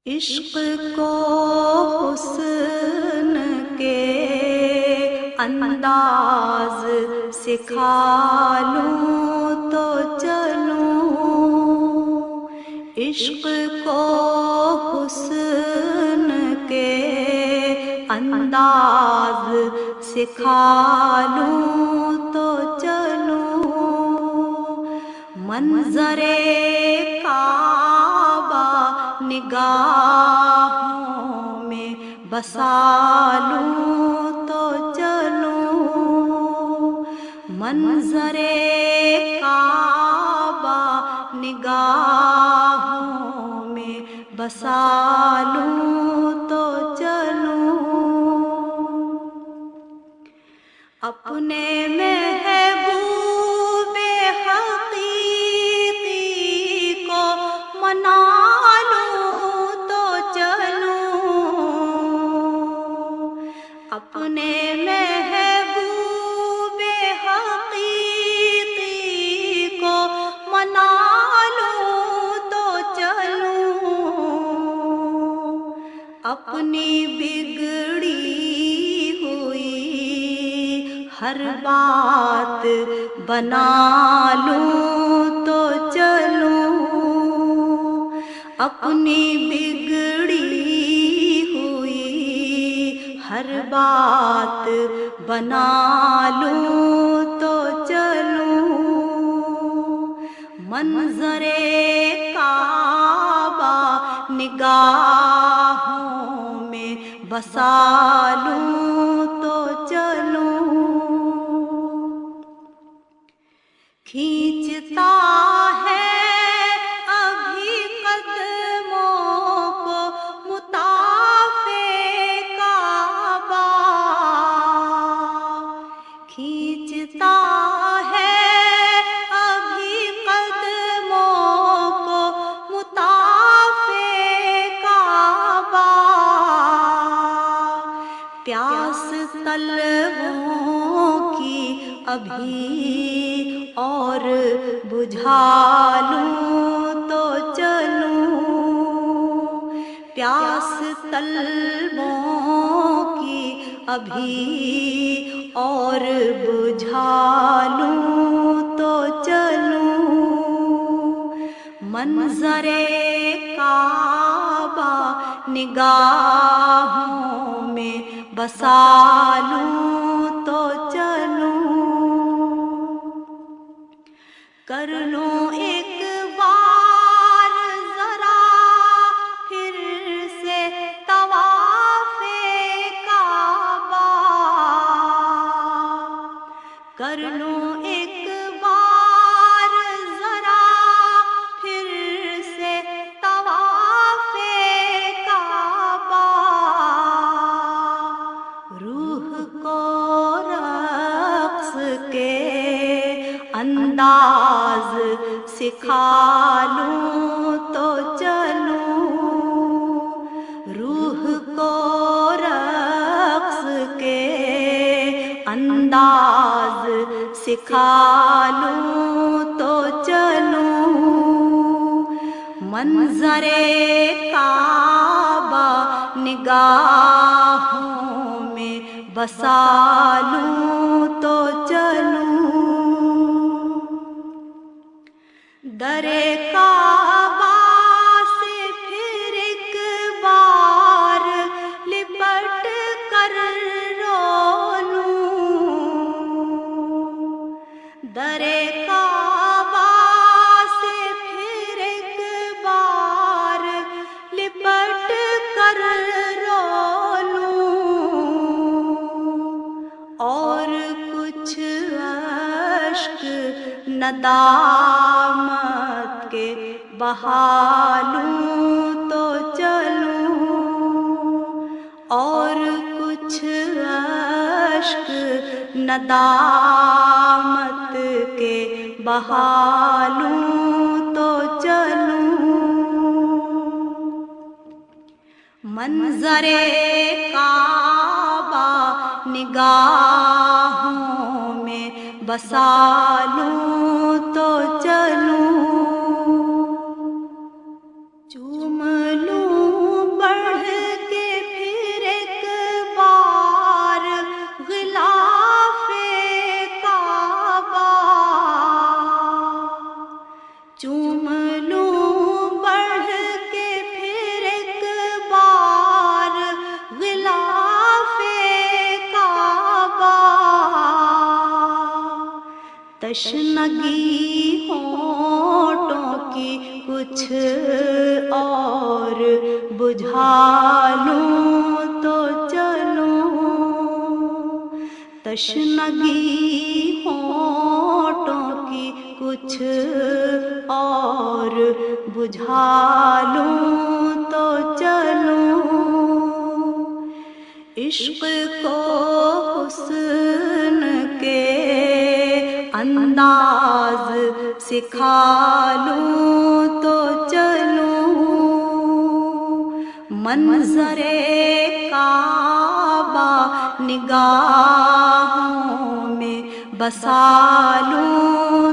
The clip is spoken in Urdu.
عشق کو حسن کے انداز سکھا لوں تو چلوں، عشق کو حسن کے انداز سکھا لوں تو چلوں، منظر کعبہ نگاہوں میں بسا لوں تو چلوں، منظر کعبہ نگاہوں میں بسا لوں تو چلوں، اپنے محبوب حقیقی کو منا اپنے محبوب حقیقی کو منا لوں تو چلوں، اپنی بگڑی ہوئی ہر بات بنا لوں تو چلوں، اپنی بگڑی ہر بات بنا لوں تو چلوں، منظر کعبہ نگاہوں میں بسا لوں تو چلوں، کھینچتا ہے کھینچتا ہے ابھی قدموں کو مطاف کعبہ، پیاس طلبوں کی ابھی اور بجھا لوں تو چلوں، پیاس طلبوں کی ابھی اور بجھا لوں تو چلوں، منظر کعبہ نگاہوں میں بسا لوں تو چلوں، کر لوں ایک بار ذرا پھر سے طواف کعبہ، کر لوں ایک بار ذرا پھر سے طواف کعبہ، روح کو رقص کے انداز سکھا لوں تو چلوں، روح کو رقص کے انداز سکھا لوں تو چلوں، منظر کعبہ نگاہوں میں بسا لوں تو چلوں، در کعبہ سے پھر ایک بار لپٹ کر رو لوں، در کعبہ سے پھر ایک بار لپٹ کر رو لوں، اور کچھ اشک ندامت کے بہا لوں تو چلوں، اور کچھ اشک ندامت کے بہا لوں تو چلوں، منظر کعبہ نگاہوں میں بسا لوں تو چلوں، چوم لوں تشنگی ہونٹوں کی کچھ اور بجھا لوں تو چلوں، تشنگی ہونٹوں کی کچھ اور بجھا لوں تو چلوں، عشق کو حسن کے انداز سکھا لوں تو چلوں، منظر کعبہ نگاہوں میں بسا لوں